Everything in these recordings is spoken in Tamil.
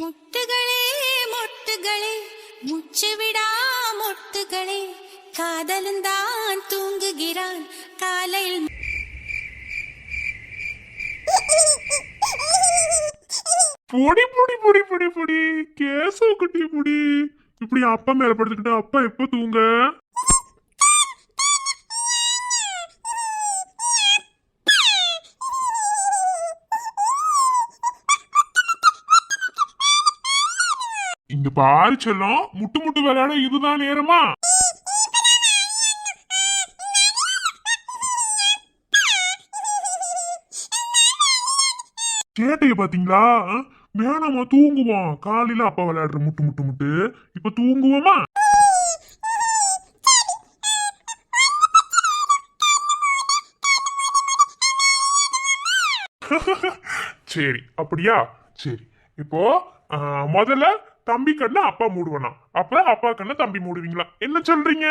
முட்டுகளே முட்டுகளே முச்சுவிடா முட்டுகளே காதலந்தான் தூங்குகிறான் காலையில் பொடி பொடி பொடி பொடி பொடி கேசவ குட்டி பொடி இப்படி அப்பா மேல படுத்துக்கிட்டு அப்பா எப்ப தூங்க? இங்க பாரு செல்லம், முட்டு முட்டு விளையாட இதுதான் நேரமா? சேட்டைய பாத்தீங்களா? வேணாமா, தூங்குவோம். காலையில அப்பா விளையாடுற முட்டு முட்டு முட்டு, இப்ப தூங்குவோமா? சரி அப்படியா? சரி, இப்போ முதல்ல தம்பி கண்ண அப்பா மூடுவனா, அப்புறம் அப்பா கண்ண தம்பி மூடுவீங்களா? என்ன சொல்றீங்க?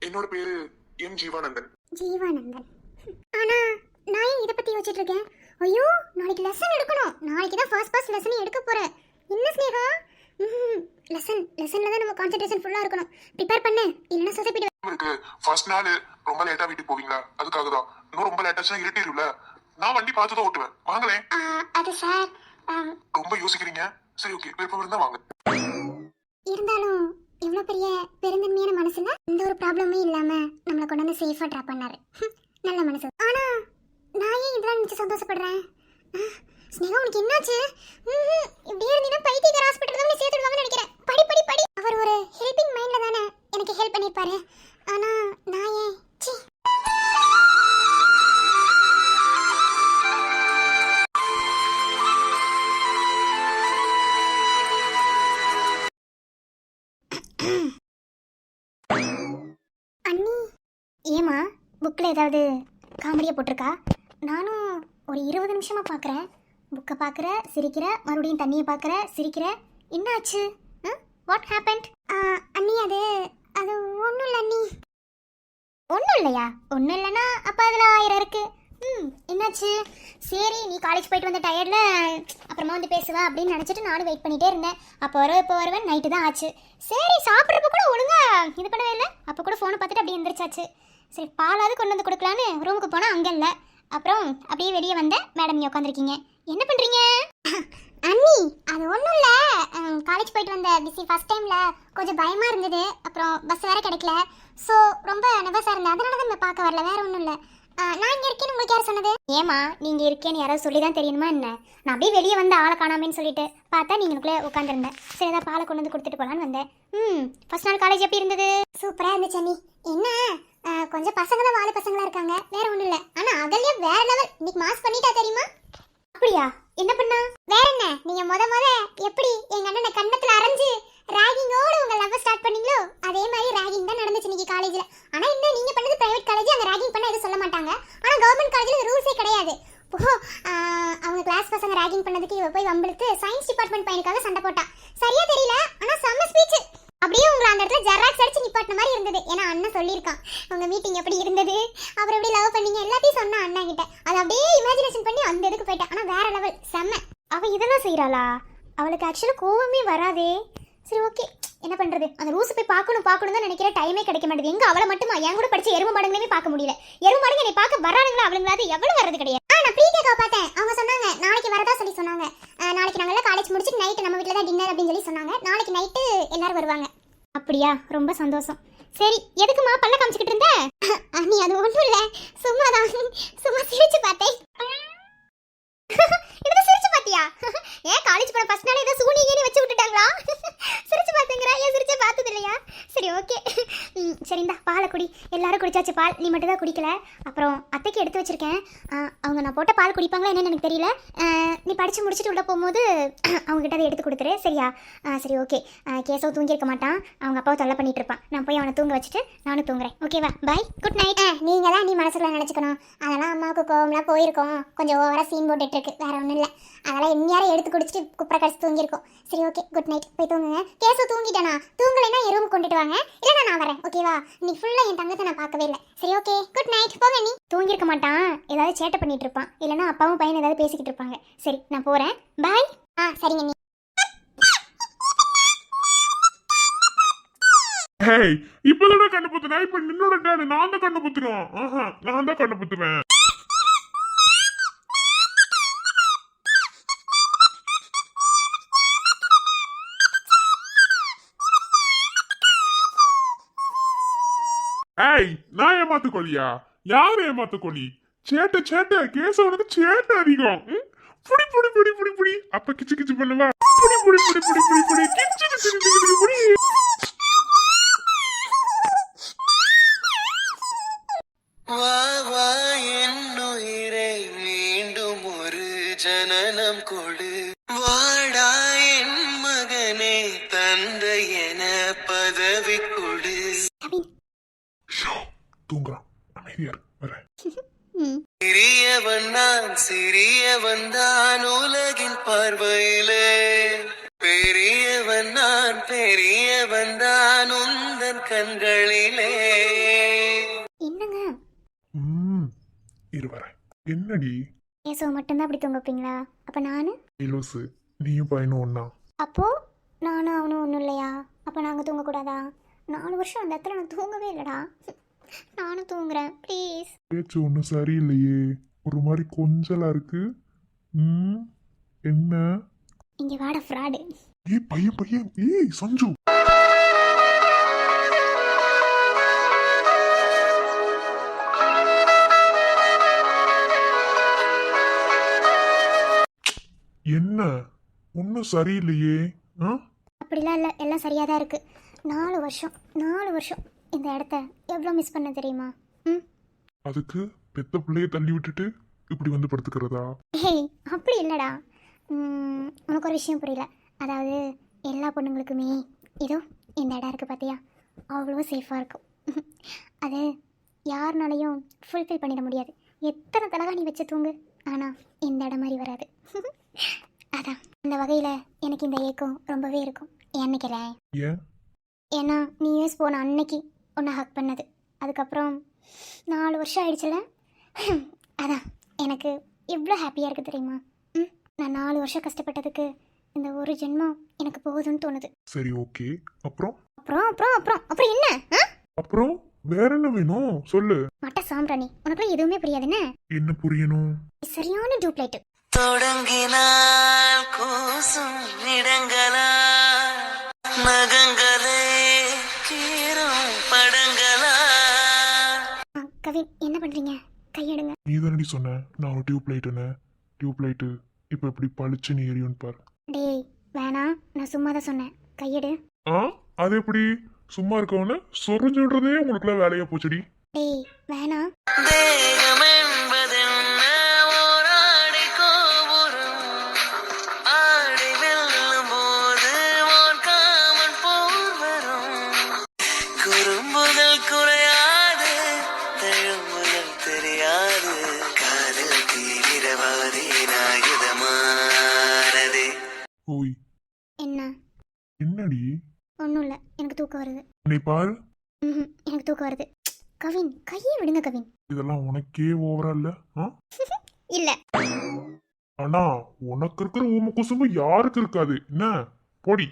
என்னோட பேரு எம் ஜீவானந்தன். ஜீவானந்தன். ஆனா நான் ஏன் இத பத்தி யோசிச்சிட்டு இருக்கேன்? ஐயோ, நாளைக்கு லெசன் எடுக்கணும். நாளைக்கு தான் ஃபர்ஸ்ட் லெசன் எடுக்க போறேன். என்ன ஸ்னேகா? லெசன்ல தான் நம்ம கான்சென்ட்ரேஷன் ஃபுல்லா இருக்கணும். ப்ரிப்பேர் பண்ணு, இல்லனா சொசைட்டி உங்களுக்கு ஃபர்ஸ்ட் நாள் ரொம்ப லேட்டா வீட்டுக்கு போவீங்களா? அதுக்காக தான். இன்னும் ரொம்ப லேட்டாச்சுனா இருட்டிருல. நான் வண்டி பார்த்து தான் ஓட்டுவேன். வாங்களே. அது சார், ரொம்ப யோசிக்கிறீங்க. சரி ஓகே, விருப்பம் இருந்தா வாங்க. இருந்தாலும் இவ்வளவு பெரிய பெருந்தன்மையான மனசுல எந்த ஒரு ப்ராப்ளமே இல்லாம நம்மள கொண்டு வந்து சேஃபா டிராப் பண்ணாரு. நல்ல மனசு. ஆனா நான் ஏன் இதெல்லாம் நினைச்சு சந்தோஷப்படுறேன்? ஸ்னேகா, உனக்கு என்னாச்சு? இப்படியே இருந்தீங்கன்னா பைத்தியக்கார ஹாஸ்பிட்டல் தான் சேர்த்துடுவாங்கன்னு நினைக்கிறேன். படி படி படி. அவர் ஒரு ஹெல்பிங் மைண்ட்ல தானே எனக்கு ஹெல்ப் பண்ணிருப்பாரு. ஆனா நான் ஏன் சி. அண்ணி, ஏமா புக்கில் ஏதாவது காமெடியாக போட்டிருக்கா? நானும் ஒரு 20 நிமிஷமா பார்க்குறேன். புக்கை பார்க்குற, சிரிக்கிற, மறுபடியும் தண்ணியை பார்க்குற, சிரிக்கிற. என்ன ஆச்சு? What happened? அண்ணி, அது அது ஒன்றும் இல்லை அண்ணி. ஒன்றும் இல்லையா? ஒன்றும் இல்லைன்னா அப்போ அதில் 1000 இருக்கு. என்னாச்சு? சரி, நீ காலேஜ் போயிட்டு வந்த டயர்டில் அப்புறமா வந்து பேசுவா அப்படின்னு நினச்சிட்டு நானும் வெயிட் பண்ணிகிட்டே இருந்தேன். அப்போ இப்போ வருவேன், நைட்டு தான் ஆச்சு. சரி, சாப்பிட்றப்ப கூட ஒழுங்கா இது பண்ணவே இல்லை. அப்போ கூட ஃபோனை பார்த்துட்டு அப்படியே எந்திரிச்சாச்சு. சரி, பாலாவது கொண்டு வந்து கொடுக்கலான்னு ரூமுக்கு போனால் அங்கே இல்லை. அப்புறம் அப்படியே வெளியே வந்தேன். மேடம், நீ உட்காந்துருக்கீங்க. என்ன பண்ணுறீங்க? அண்ணி, அது ஒன்றும் இல்லை. காலேஜ் போயிட்டு வந்த பிஸி ஃபர்ஸ்ட் டைமில் கொஞ்சம் பயமாக இருந்தது. அப்புறம் பஸ் வேறு கிடைக்கல. ஸோ ரொம்ப நர்வஸாக இருந்தேன். அதனால தான் நான் பார்க்க வரல, வேறு ஒன்றும் இல்லை. நான் இங்கே இருக்கேன்னு உங்களுக்கு யார் சொன்னது? ஏமா, நீங்கள் இருக்கேன்னு யாராவது சொல்லி தான் தெரியணுமா என்ன? நான் அப்படியே வெளியே வந்து ஆளை காணாமேன்னு சொல்லிட்டு பார்த்தா நீங்களுக்குள்ளே உட்காந்துருந்தேன். சரி, ஏதாவது பாலை கொண்டு வந்து கொடுத்துட்டு போகலான்னு வந்தேன். ஃபர்ஸ்ட் நாள் காலேஜ் எப்படி இருந்தது? சூப்பராக இருந்துச்சு அண்ணி. என்ன கொஞ்சம் பசங்க தான் வாழை பசங்களாக இருக்காங்க, வேற ஒன்றும் இல்லை. ஆனால் அதிலே வேற லெவல். இன்னைக்கு மாஸ் பண்ணிட்டா தெரியுமா? அப்படியா? என்ன பண்ணா? வேற என்ன, நீங்கள் முத எப்படி எங்கள் அண்ணனை கண்ணத்தில் அரைஞ்சு ராகிங்கோடு உங்கள் லவ் ஸ்டார்ட் பண்ணீங்களோ அதே மாதிரி ராகிங் தான் நடந்துச்சு இன்னைக்கு காலேஜில். ஆனால் என்ன, நீங்கள் பண்ணது பிரைவேட் காலேஜ், அங்கே ராகிங் பண்ண எதுவும் சொல்ல மாட்டாங்க. ஆனால் கவர்மெண்ட் காலேஜில் ரூல்ஸே கிடையாது. அவங்க கிளாஸ் பசங்க ராகிங் பண்ணதுக்கு இவ போய் வம்பிழுத்து சயின்ஸ் டிபார்ட்மெண்ட் பையனுக்காக சண்டை போட்டா. சரியா தெரியல, ஆனால் செம்ம ஸ்பீச். அப்படியே உங்களை அந்த இடத்துல ஜெராக்ஸ் அடிச்சு நிப்பாட்டின மாதிரி இருந்தது. ஏன்னா அண்ணன் சொல்லியிருக்கான் உங்க மீட்டிங் எப்படி இருந்தது, அப்புறம் எப்படி லவ் பண்ணீங்க, எல்லாத்தையும் சொன்னா அண்ணா கிட்ட. அதை அப்படியே இமேஜினேஷன் பண்ணி அந்த இதுக்கு போயிட்டேன். ஆனால் வேற லெவல், செம்ம. அவ இதெல்லாம் செய்யறாளா? அவளுக்கு ஆக்சுவலாக கோவமே வராதே. சரி ஓகே, என்ன பண்றது? அந்த ரூஸ் போய் பார்க்கணும் தான் நினைக்கிற, டைமே கிடைக்க மாட்டேது. எங்க அவளை மட்டுமா? என் கூட படிச்ச எரும மாடுங்களே பார்க்க முடியல. எரும மாடுங்க என்னை பார்க்க வரானுங்களா? அவளுங்களாவது எவ்வளவு வர்றது கிடையாது. நான் ப்ரீகேக்கா பார்த்தேன். அவங்க சொன்னாங்க நாளைக்கு வரதா சொல்லி சொன்னாங்க. நாளைக்கு நாங்களாம் காலேஜ் முடிச்சுட்டு நைட்டு நம்ம வீட்டில் தான் டின்னர் அப்படின்னு சொல்லி சொன்னாங்க. நாளைக்கு நைட்டு எல்லாரும் வருவாங்க. அப்படியா? ரொம்ப சந்தோஷம். சரி, எதுக்குமா பல்ல காமிச்சிக்கிட்டு இருந்த? அண்ணி, அது ஒன்றும் இல்லை, சும்மா தான், சும்மா சிரிச்சு பார்த்தேன். இதுக்கு சிரிச்சு பாத்தியா? ஏன் காலேஜ் போற ஃபர்ஸ்ட் நாள் ஏதோ சூனியனே வச்சு விட்டுட்டாங்களா? சிரிச்சு பாத்தீங்கறா? ஏன் சிரிச்சே பார்த்தது இல்லையா? சரி ஓகே, சரிண்டா பாலை குடி. எல்லாரும் குடிச்சாச்சு பால், நீ மட்டும் தான் குடிக்கல. அப்புறம் அத்தைக்கு எடுத்து வச்சிருக்கேன். அவங்க நான் போட்ட பால் குடிப்பாங்களா என்னன்னு எனக்கு தெரியல. நீ படிச்சு முடிச்சுட்டு உள்ள போகும்போது அவங்க கிட்ட அதை எடுத்து கொடுத்துரு, சரியா? சரி, ஓகே. கேசவ் தூங்கியிருக்க மாட்டான், அவங்க அப்பாவை தொல்லை பண்ணிட்டு இருப்பான். நான் போய் அவனை தூங்க வச்சுட்டு நானும் தூங்குறேன், ஓகேவா? பாய், குட் நைட். நீங்க தான் நீ மனசுக்குள்ள நினைச்சுக்கணும். அதெல்லாம் அம்மாவுக்கு கோவம்லாம் போயிருக்கோம், கொஞ்சம் ஓவரா சீன் போட்டுட்டு இருக்கு, வேற ஒன்றும் இல்லை. அதெல்லாம் இந்நேரம் எடுத்து குடிச்சிட்டு குப்பரை கடிச்சு தூங்கியிருக்கோம். சரி, ஓகே, குட் நைட். போய் தூங்குங்க. கேசவ் தூங்கிட்டானா? தூங்கலைன்னா என் ரூம் கொண்டுட்டு வாங்க, இல்லைன்னா நான் வரேன், ஓகேவா? இன்னைக்கு ஃபுல்லாக என் தங்கத்தை நான் பார்க்கவே இல்லை. சரி, ஓகே, குட் நைட். போங்க. நீ தூங்கியிருக்க மாட்டான், ஏதாவது சேட்டை பண்ணிட்டு இருப்பான், இல்லைன்னா அப்பாவும் பையன் ஏதாவது பேசிக்கிட்டு இருப்பாங்க. சரி, நான் போறேன், பாய். சரிங்க. நீ ஹேய், இப்பதானே கண்ணு புத்துனா? இப்ப நின்னோட டேடு நான் தான் கண்ணு புத்துறோம். நான் தான் கண்ணு புத்துவேன். ஏய், நான் ஏமாத்துக்கொள்ளியா? யார் ஏமாத்துக்கொள்ளி? சேட்டை சேட்டை கேசவனுக்கு சேட்டை அதிகம். புடி புடி புடி புடி புடி. அப்ப கிச்சு கிச்சு பண்ணுவா. புடி புடி புடி புடி புடி புடி. கிச்சு கிச்சு கிச்சு கிச்சு புடி. வா வா என்னுயிரை மீண்டும் ஒரு ஜனனம் கொடு. வாடா என் மகனே தந்தை என பதவி கொடு. தூங்குறான், அமைதியா இரு, வரேன். சிறியவன் தான் உலகின் பார்வையிலே. பெரியவன் தான் உந்தன் கண்களிலே. என்னங்க இரு வரேன். என்னடி கேசவ் மட்டும்தான் அப்படி தூங்க வைப்பீங்களா? அப்ப நானு இலோசு, நீயும் பையனும் ஒன்னா? அப்போ நானும் அவனும் ஒன்றும் இல்லையா? அப்போ நாங்கள் தூங்கக்கூடாதா? 4 வருஷம் அந்த இடத்துல நான் தூங்கவே இல்லைடா. நானும் தூங்குறேன், ப்ளீஸ். பேச்சு ஒன்றும் சரியில்லையே, ஒரு மாதிரி கொஞ்சலா இருக்கு. என்ன? இங்கே வாட ஃப்ராடு. ஏய் பையன் பையன், ஏய் சஞ்சு. என்ன? ஒன்றும் சரியில்லையே. அப்படிலாம் இல்லை, எல்லாம் சரியாக தான் இருக்குது. 4 வருஷம் இந்த இடத்த எவ்வளோ மிஸ் பண்ண தெரியுமா? அதுக்கு பெத்த பிள்ளைய தள்ளி விட்டுட்டு இப்படி வந்து படுத்துக்கிறதா? ஹேய், அப்படி இல்லைடா. உனக்கு ஒரு விஷயம் புரியல. அதாவது எல்லா பொண்ணுங்களுக்குமே இதோ இந்த இடம் இருக்குது பார்த்தியா, அவ்வளோ சேஃபாக இருக்கும். அது யாருனாலையும் ஃபுல்ஃபில் பண்ணிட முடியாது. எத்தனை தலகா நீ வச்சு தூங்கு, ஆனால் இந்த இடம் மாதிரி வராது. அதான் அந்த வகையில் எனக்கு இந்த ஏக்கம் ரொம்பவே இருக்கும். என்னைக்கிறேன் ஏன்? ஏன்னா நீ யூஎஸ் போன அன்னைக்கு உன்னை ஹக் பண்ணது, அதுக்கப்புறம் 4 வருஷம் ஆயிடுச்சுல. அதான் எனக்கு எவ்வளோ ஹாப்பியாக இருக்குது தெரியுமா? நான் 4 வருஷம் கஷ்டப்பட்டதுக்கு இந்த ஒரு ஜென்மம் எனக்கு போகுதுன்னு தோணுது. சரி, ஓகே. அப்புறம் அப்புறம் அப்புறம் அப்புறம் அப்புறம் என்ன? அப்புறம் வேற என்ன வேணும் சொல்லு. மட்ட சாம்பிராணி, உனக்குலாம் எதுவுமே புரியாதுன்னு. என்ன புரியணும்? சரியான டூப்ளைட். தொடங்கினால் கூசும் இடங்களா, நகங்களே கீரும் படங்களா. கவின், என்ன பண்றீங்க? கையெடுங்க. நீ தானடி சொன்ன நான் ஒரு டியூப் லைட்டு இப்போ எப்படி பளிச்சுன்னு எரியும்னு பாரு. டேய் வேணாம், நான் சும்மா தான் சொன்னேன். கையெடு. அது எப்படி சும்மா இருக்கவன சொரிஞ்சுன்றதே உங்களுக்குலாம் வேலையா போச்சுடி. டேய் வேணாம். தேகம் என்பதென்ன ஓராடி கோபுரம், ஆடி வெல்லும் போது ஓர் காமன் போர் வரும். குறும்புகள் குறையாது, தழும்புகள் தெரியாது, காதல் தீவிரவாதி ஆயுதமானதே. ஓய், என்ன? என்னடி? ஒன்றும் இல்லை, எனக்கு தூக்கம் வருது. நீ பாரு. எனக்கு தூக்கம் வருது. கவின், கையை விடுங்க கவின். இதெல்லாம் உனக்கே ஓவரா இல்ல? இல்ல. ஆனா உனக்கு இருக்கிற ஊம குசும்பு யாருக்கு இருக்காது. என்ன போடி.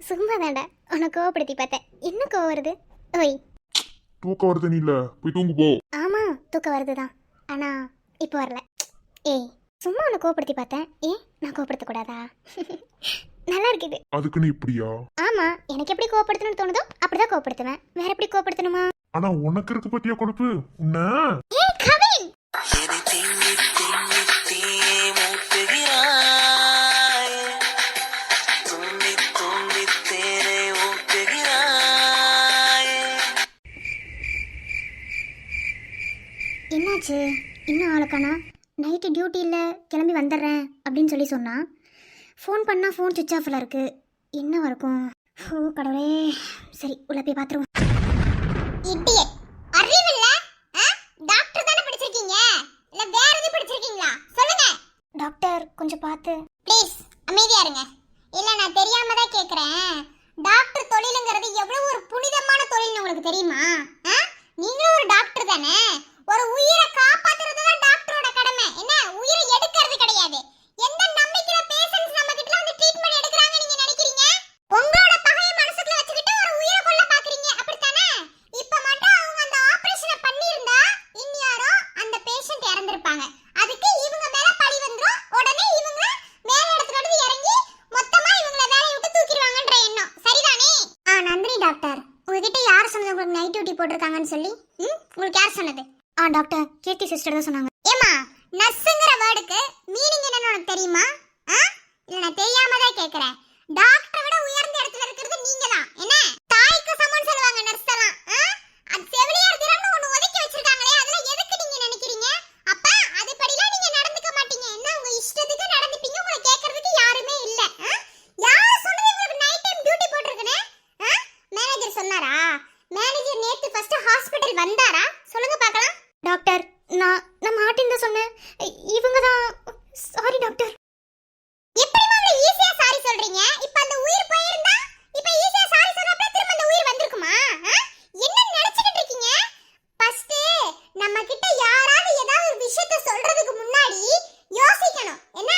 சும்மா தாண்டா, உனக்கு கோவப்படுத்தி பார்த்தேன். என்ன கோவம் வருது? ஓய், தூக்கம் வருது நீ இல்ல, போய் தூங்கு போ. ஆமா தூக்கம் வருதுதான், ஆனா இப்போ வரல. ஏய், சும்மா உன்னை கோவப்படுத்தி பார்த்தேன். ஏன் நான் கோவப்படுத்தக்கூடாதா? நல்லா இருக்குது. அதுக்குன்னு இப்படியா? ஆமா, எனக்கு எப்படி கோவப்படுத்தணும்னு தோணுதோ அப்படிதான் கோவப்படுத்துவேன். வேற எப்படி கோவப்படுத்தணுமா? ஆனா உனக்கு இருக்கு பத்தியா கொடுப்பு உன்ன. ஏய் கவின், என்னை தீண்டி தீண்டி தீயே மூட்டுகிறாய், தூண்டி தூண்டி தேனை ஊட்டுகிறாய். என்னாச்சு? இன்னும் ஆளுக்கானா? நைட்டு டியூட்டியில் கிளம்பி வந்துடுறேன் அப்படின்னு சொல்லி சொன்னான். ஃபோன் பண்ணால் ஃபோன் சுவிட்ச் ஆஃபில் இருக்குது. என்ன இருக்கும்? ஓ கடவுளே. சரி உள்ள போய் பார்த்துருவோம். அறிவில்ல? டாக்டர் தானே படிச்சிருக்கீங்க, இல்லை வேற எதுவும் படிச்சிருக்கீங்களா? சொல்லுங்க. டாக்டர் கொஞ்சம் பார்த்து ப்ளீஸ் அமைதியா இருங்க. இல்லை நான் தெரியாம தான் கேட்குறேன். டாக்டர் தொழிலுங்கிறது எவ்வளவு ஒரு புனிதமான தொழில்னு உங்களுக்கு தெரியுமா? நீங்களும் ஒரு டாக்டர் தானே. ஒரு உயிரை காப்பாத்துறது தான் டாக்டரோட கடமை. என்ன உயிரை எடுக்கிறது கிடையாது. எந்த நம்பிக்கையில பேஷண்ட்ஸ் நம்ம கிட்ட வந்து ட்ரீட்மெண்ட் எடுக்கறாங்க நீங்க நினைக்கிறீங்க? உங்களோட பகைய மனசுக்குள்ள வச்சுக்கிட்டு ஒரு உயிரை கொல்ல பாக்குறீங்க, அப்படித்தானே? இப்ப மட்டும் அவங்க அந்த ஆபரேஷனை பண்ணிருந்தா இன்யாரோ அந்த பேஷண்ட் இறந்திருப்பாங்க. அதுக்கு இவங்க மேல பழி வந்துரும். உடனே இவங்க மேல இடத்துல இருந்து இறங்கி மொத்தமா இவங்கள வேலைய விட்டு தூக்கிடுவாங்கன்ற எண்ணம். சரிதானே? நந்தினி டாக்டர், உங்ககிட்ட யார் சொன்னது உங்களுக்கு நைட் டியூட்டி போட்டிருக்காங்கன்னு சொல்லி? உங்களுக்கு யார் சொன்னது? டாக்டர் கீர்த்தி சிஸ்டர் தான் சொன்னாங்க. ஏமா நர்ஸுங்கிற வேர்டுக்கு மீனிங் என்னன்னு உனக்கு தெரியுமா? இல்ல நான் தெரியாம தான் கேக்குறேன். டாக்டரை விட உயர்ந்த இடத்துல இருக்கிறது நீங்க தான். என்ன தாய்க்கு சமம்னு சொல்லுவாங்க நர்ஸ் எல்லாம். அது செவிலியர் தினம்னு ஒண்ணு ஒதுக்கி வச்சிருக்காங்களே, அதுல எதுக்கு நீங்க நினைக்கிறீங்க? அப்ப அதுபடிலாம் நீங்க நடந்துக்க மாட்டீங்க. என்ன உங்க இஷ்டத்துக்கு நடந்துப்பீங்க. உங்களை கேட்கறதுக்கு யாருமே இல்ல. யார் சொன்னது உங்களுக்கு நைட் டைம் டியூட்டி போட்டுருக்குன்னு? மேனேஜர் சொன்னாரா? மேனேஜர் நேத்து ஃபர்ஸ்ட் ஹாஸ்பிடல் வந்தாரா? சொல்லுங்க பார்க்கலாம். டாக்டர் நான் மாட்டின் தான் சொன்னேன். இவங்க தான். Sorry doctor. எப்படி இவ்வளவு ஈஸியா சாரி சொல்றீங்க? இப்ப அந்த உயிர் போயிருந்தா இப்ப ஈஸியா சாரி சொன்னப்ப திரும்ப அந்த உயிர் வந்திருக்குமா? என்ன நினைச்சிட்டு இருக்கீங்க? ஃபர்ஸ்ட் நம்ம கிட்ட யாராவது ஏதாவது ஒரு விஷயத்தை சொல்றதுக்கு முன்னாடி யோசிக்கணும். என்ன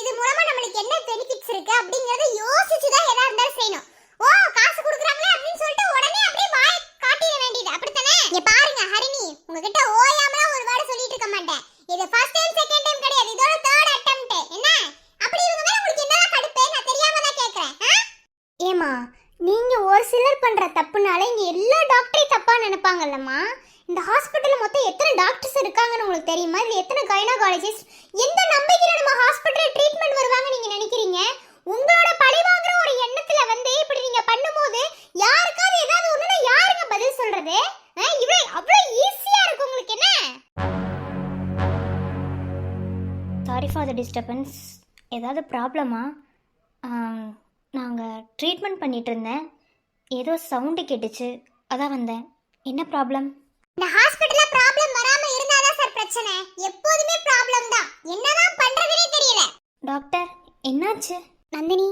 இது மூலமா நம்மளுக்கு என்ன பெனிஃபிட்ஸ் இருக்கு அப்படிங்கறத யோசிச்சு தான் எதா இருந்தாலும் செய்யணும். ஓ காசு கொடுக்குறாங்களே அப்படின்னு சொல்லிட்டு உடனே அப்படியே வாய் காட்டிட வேண்டியது, அப்படித்தானே? இங்க பாருங்க ஹரிணி, உங்ககிட்ட ஓயாமலாம் ஒரு வார்த்தை சொல்லிட்டு இருக்க மாட்டேன். இது ஃபர்ஸ்ட் டைம் செகண்ட் டைம் கிடையாது, இதோட தேர்ட் அட்டெம்ப்ட். என்ன அப்படி இவங்க மேல உங்களுக்கு என்னதான் கடுப்பு? நான் தெரியாம தான் கேக்குறேன். ஏமா நீங்க ஒரு சிலர் பண்ற தப்புனால இங்க எல்லா டாக்டரையும் தப்பா நினைப்பாங்கல்லம்மா. இந்த ஹாஸ்பிட்டல்ல மொத்தம் எத்தனை டாக்டர்ஸ் இருக்காங்கன்னு உங்களுக்கு தெரியுமா? இதுல எத்தனை கைனகாலஜிஸ்ட், எந்த நம்பிக்கையில நம்ம ஹாஸ்பிட்டல்ல ட்ரீட்மெண்ட் வருவாங்க நீங்க நினைக்கிறீங்க? உங்களோட பழி வாங்குற ஒரு எண்ணத்துல வந்து இப்படி நீங்க பண்ணும்போது யாருக்காவது ஏதாவது ஒண்ணுனா யாருங்க பதில் சொல்றது? இவ்வளவு அவ்வளவு ஈஸியா இருக்கு உங்களுக்கு. என்ன சாரி ஃபார் த டிஸ்டர்பன்ஸ். ஏதாவது ப்ராப்ளமா? நாங்கள் ட்ரீட்மெண்ட் பண்ணிட்டு இருந்தேன், ஏதோ சவுண்டு கேட்டுச்சு, அதான் வந்தேன். என்ன ப்ராப்ளம்? இந்த ஹாஸ்பிட்டல்ல ப்ராப்ளம் வராம இருந்தாதான் சார் பிரச்சனை. எப்போதுமே ப்ராப்ளம் தான். என்னதான் பண்றதுனே தெரியல. டாக்டர் என்னாச்சு? நந்தினி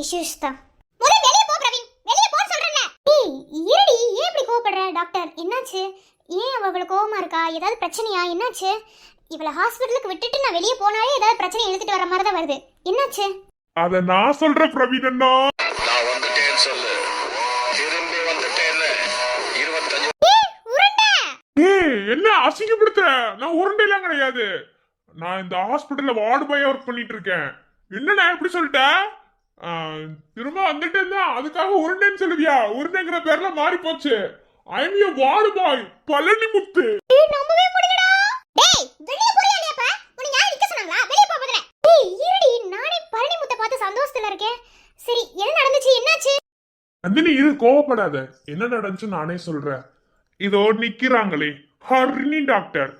இஷ்யூஸ் தான். முதல்ல வெளிய போ பிரவீன், வெளிய போ சொல்றேன்ல. ஏய் இருடி, ஏன் இப்படி கோவப்படுற? டாக்டர் என்னாச்சு? ஏன் அவள கோவமா இருக்கா? ஏதாவது பிரச்சனையா? என்னாச்சு? இவள ஹாஸ்பிடலுக்கு விட்டுட்டு நான் வெளிய போனாலே ஏதாவது பிரச்சனை இழுத்துட்டு வர மாதிரி தான் வருது. என்னாச்சு? அத நான் சொல்றேன் பிரவீன் அண்ணா. நான் வந்துட்டேன்னு சொல்லு. திரும்பி வந்துட்டேன்னு 25. உருண்டை. ஏய் என்ன அசிங்கப்படுத்த? நான் உருண்டைலாம் கிடையாது. நான் இந்த ஹாஸ்பிடல்ல வார்டு பாயா ஒர்க் பண்ணிட்டு இருக்கேன். என்னண்ணா எப்படி சொல்லிட்ட? திரும்ப வந்துட்டு இருந்தா அதுக்காக உருண்டைன்னு சொல்லுவியா? உருண்டைங்கிற பேர்ல மாறி போச்சு. I am your ward boy Palani Muthu. டேய் நம்பவே முடியலடா. டேய் வெளிய போறியா இல்லையாப்பா? உன்னை யார் நிக்க சொன்னாங்களா? வெளிய போ முதல்ல. டேய் இருடி, நானே பழனி முத்தை பார்த்து சந்தோஷத்துல இருக்கேன். சரி என்ன நடந்துச்சு? என்னாச்சு? நந்தினி இரு, கோவப்படாத. என்ன நடந்துச்சு நானே சொல்றேன். இதோ நிக்கிறாங்களே ஹரிணி டாக்டர்,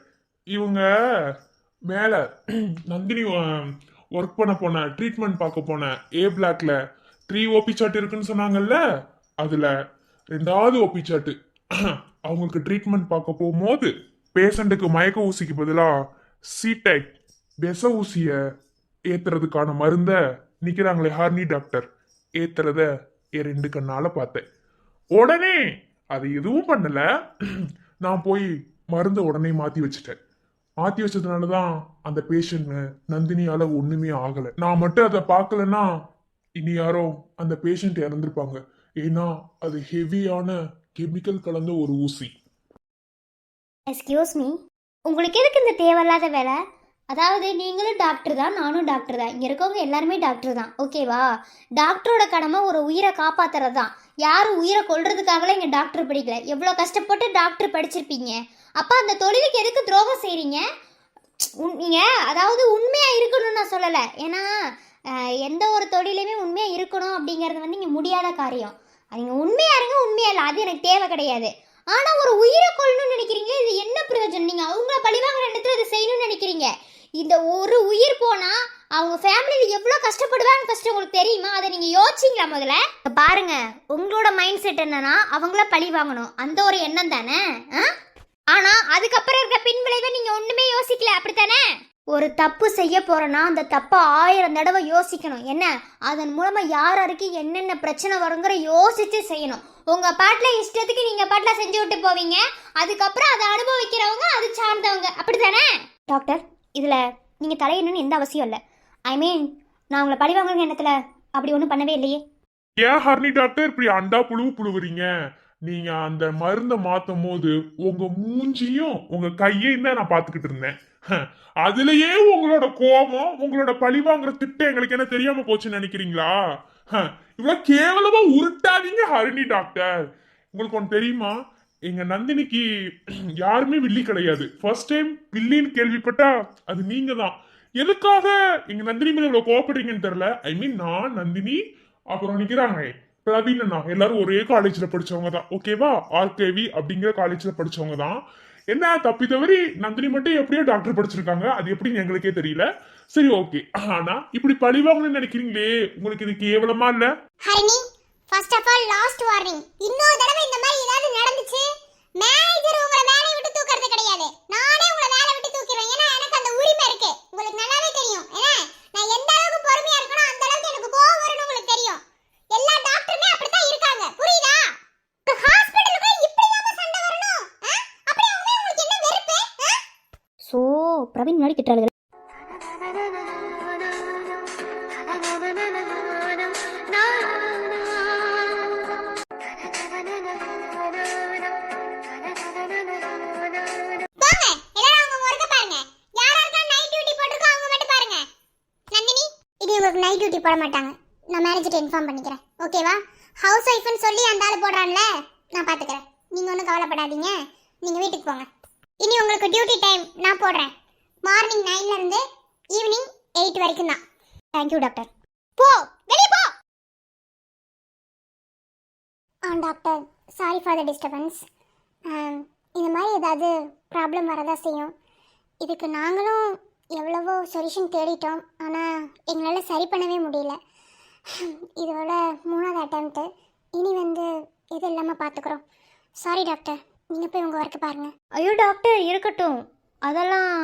இவங்க மேல நந்தினி ஒர்க் பண்ண போன, ட்ரீட்மெண்ட் பார்க்க போன ஏ பிளாக்ல 3 ஓபி சாட் இருக்குன்னு சொன்னாங்கல்ல, அதுல 2வது ஓபி சாட்டு அவங்களுக்கு ட்ரீட்மெண்ட் பார்க்க போகும்போது பேஷண்ட்டுக்கு மயக்க ஊசிக்கு பதிலா சீடைக் விஷ ஊசிய ஏத்துறதுக்கான மருந்த நிக்கிறாங்களே ஹார்னி டாக்டர் ஏத்துறத என் 2 கண்ணால பார்த்தேன். உடனே அது எதுவும் பண்ணல, நான் போய் மருந்த உடனே மாத்தி வச்சுட்டேன். மாத்தி வச்சதுனாலதான் அந்த பேஷண்ட் நந்தினியால ஒண்ணுமே ஆகல. நான் மட்டும் அதை பார்க்கலன்னா இனி யாரோ அந்த பேஷண்ட் இறந்திருப்பாங்க. ஏன்னா அது ஹெவியான கெமிக்கல் கலந்த ஒரு ஊசி. எக்ஸ்கியூஸ் மீ, உங்களுக்கு எதுக்கு இந்த தேவையில்லாத வேலை? அதாவது நீங்களும் டாக்டர் தான், நானும் டாக்டர் தான், இங்கே இருக்கவங்க எல்லாருமே டாக்டர் தான், ஓகேவா? டாக்டரோட கடமை ஒரு உயிரை காப்பாற்றுறது தான். யாரும் உயிரை கொல்றதுக்காகலாம் இங்கே டாக்டர் படிக்கல. எவ்வளோ கஷ்டப்பட்டு டாக்டர் படிச்சிருப்பீங்க. அப்போ அந்த தொழிலுக்கு எதுக்கு துரோகம் செய்கிறீங்க? நீங்கள் அதாவது உண்மையாக இருக்கணும்னு நான் சொல்லலை. ஏன்னா எந்த ஒரு தொழிலையுமே உண்மையாக இருக்கணும் அப்படிங்கிறது வந்து இங்கே முடியாத காரியம். நீங்கள் உண்மையாக இருங்க, உண்மையாக இல்லை, அது எனக்கு தேவை கிடையாது. ஆனால் ஒரு உயிரை கொள்ளணும்னு நினைக்கிறீங்களே, இது என்ன பிரயோஜனம்? நீங்கள் அவங்கள பழிவாங்கிற இடத்துல இதை செய்யணும்னு நினைக்கிறீங்க. இந்த ஒரு உயிர் போனால் அவங்க ஃபேமிலியில் எவ்வளோ கஷ்டப்படுவான்னு ஃபஸ்ட்டு உங்களுக்கு தெரியுமா? அதை நீங்கள் யோசிச்சிங்களா முதல்ல? பாருங்க, உங்களோட மைண்ட் செட் என்னன்னா அவங்கள பழி வாங்கணும், அந்த ஒரு எண்ணம் தானே. ஆனால் அதுக்கப்புறம் இருக்க பின்விளைவை நீங்கள் ஒன்றுமே யோசிக்கல, அப்படித்தானே? ஒரு தப்பு செய்ய போறோன்னா அந்த தப்பை 1000 தடவை யோசிக்கணும். என்ன, அதன் மூலமா யார் யாருக்கு என்னென்ன பிரச்சனை வருங்கிற யோசிச்சு செய்யணும். உங்க பாட்டில் இஷ்டத்துக்கு நீங்க பாட்டில் செஞ்சு விட்டு போவீங்க, அதுக்கப்புறம் அதை அனுபவிக்கிறவங்க அது சார்ந்தவங்க, அப்படித்தானே? டாக்டர், இதுல நீங்க தலையிடணும்னு எந்த அவசியம் இல்லை. ஐ மீன், நான் உங்களை பழி வாங்குற எண்ணத்துல அப்படி ஒன்றும் பண்ணவே இல்லையே. ஏன் ஹர்னி டாக்டர் இப்படி அண்டா புழுவுறீங்க? நீங்க அந்த மருந்தை மாத்தும் போது உங்க மூஞ்சியும் உங்க கையையும் தான் நான் பாத்துக்கிட்டு இருந்தேன். அதுலயே உங்களோட கோபம், உங்களோட பழி வாங்குற திட்டம் எங்களுக்கு என்ன தெரியாம போச்சுன்னு நினைக்கிறீங்களா? இவ்வளவு கேவலமா உருட்டாதீங்க ஹரிணி டாக்டர். உங்களுக்கு ஒன்று தெரியுமா, எங்க நந்தினிக்கு யாருமே வில்லி கிடையாது. ஃபர்ஸ்ட் டைம் வில்லின்னு கேள்விப்பட்டா அது நீங்க தான். எதுக்காக எங்க நந்தினி மேல இவ்வளவு கோவப்படுறீங்கன்னு தெரியல. ஐ மீன், நான், நந்தினி, அப்புறம் நிக்கிறாங்க பிரவீன் அண்ணா, எல்லாரும் ஒரே காலேஜ்ல படிச்சவங்க தான், ஓகேவா? ஆர்கேவி அப்படிங்கிற காலேஜ்ல படிச்சவங்க தான். என்ன தப்பி தவறி நந்தினி மட்டும் எப்படியோ டாக்டர் படிச்சிருக்காங்க, அது எப்படின்னு எங்களுக்கே தெரியல. சரி, ஓகே. ஆனா இப்படி பழிவாங்கன்னு நினைக்கிறீங்களே, உங்களுக்கு இது கேவலமா இல்ல? Harini, first of all last warning. இன்னொரு தடவை இந்த மாதிரி ஏதாவது நடந்துச்சு, மேனேஜர் உங்களை வேலையை விட்டு தூக்குறது கிடையாது, நானே உங்களை வேலையை விட்டு தூக்கிடுவேன். ஏன்னா எனக்கு அந்த உரிமை இருக்கு, உங்களுக்கு நல்லாவே தெரியும். ஏன்னா நான் எந்த அளவுக்கு பொறுமையா இருக்கணும் அந்த அளவுக்கு எனக்கு கோவம் வரும்னு உங்களுக்கு தெரியும். எல்லா டாக்டருமே அப்படித்தான் இருக்காங்க, புரியுதா? ஹாஸ்பிடலுக்கு இப்படி இல்லாம சண்டை வரணும். அப்படி அவங்க உங்களுக்கு என்ன வெறுப்பு? ஸோ பிரவீன் முன்னாடி திட்டுறாங்க. நைட் டியூட்டி போட மாட்டாங்க, நான் மேனேஜர்ட்ட இன்ஃபார்ம் பண்ணிக்கிறேன், ஓகேவா? ஹவுஸ் ஒய்ஃப்னு சொல்லி அந்த ஆள் போடுறான்ல, நான் பார்த்துக்கிறேன். நீங்கள் ஒன்றும் கவலைப்படாதீங்க, நீங்கள் வீட்டுக்கு போங்க. இனி உங்களுக்கு டியூட்டி டைம் நான் போடுறேன். மார்னிங் 9 இருந்து ஈவினிங் 8 வரைக்கும் தான். Thank you doctor. போ, வெளியே போ. Doctor, sorry for the disturbance. இந்த மாதிரி ஏதாவது ப்ராப்ளம் வரதான் செய்யும். இதுக்கு நாங்களும் எவ்வளவோ சொல்யூஷன் தேடிட்டோம், ஆனால் எங்களால் சரி பண்ணவே முடியல. இதோட 3வது அட்டெம்ப்ட்டு. இனி வந்து எது இல்லாமல் பார்த்துக்குறோம். சாரி டாக்டர், நீங்கள் போய் உங்கள் ஒர்க்கு பாருங்கள். ஐயோ டாக்டர், இருக்கட்டும், அதெல்லாம்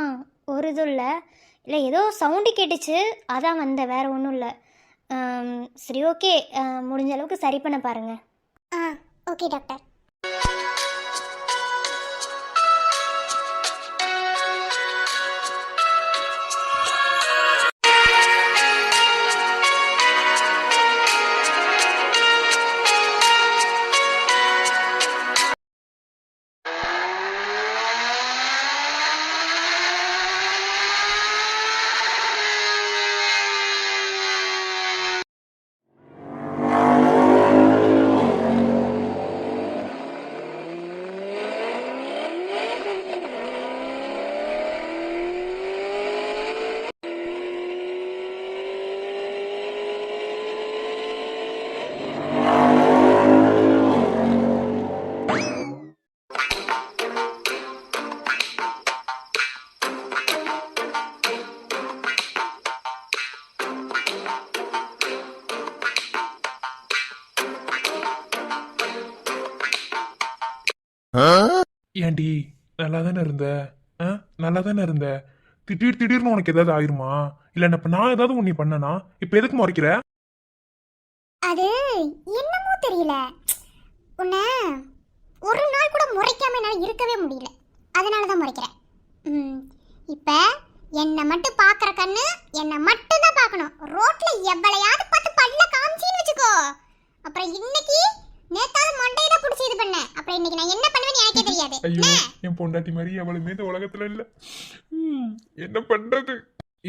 ஒரு இது இல்லை. இல்லை, ஏதோ சவுண்டு கேட்டுச்சு, அதான் வந்தேன், வேறு ஒன்றும் இல்லை. சரி, ஓகே, முடிஞ்ச அளவுக்கு சரி பண்ண பாருங்கள். Okay doctor. ஏண்டி நல்லா தானே இருந்த? நல்லா தானே இருந்த? திடீர்னு உனக்கு ஏதாவது ஆயிருமா? இல்ல இப்ப நான் ஏதாவது உன்னை பண்ணனா? இப்ப எதுக்கு முறைக்கிற? அது என்னமோ தெரியல, உன்னை ஒரு நாள் கூட முறைக்காம என்னால் இருக்கவே முடியல, அதனால தான் முறைக்கிறேன். இப்போ என்னை மட்டும் பார்க்குற கண்ணு என்னை மட்டும் தான் பார்க்கணும். ரோட்டில் எவ்வளையாவது பார்த்து பல்ல காமிச்சின்னு வச்சுக்கோ, அப்புறம் இன்னைக்கு நேத்தாவது மண்டையில பிடிச்சி இது பண்ண, அப்புறம் இன்னைக்கு நான் என்ன பண்ணுவேன்னு எனக்கே தெரியாது. ஐயோ, என் பொண்டாட்டி மாதிரி எவளுமே இந்த உலகத்துல இல்ல. என்ன பண்றது?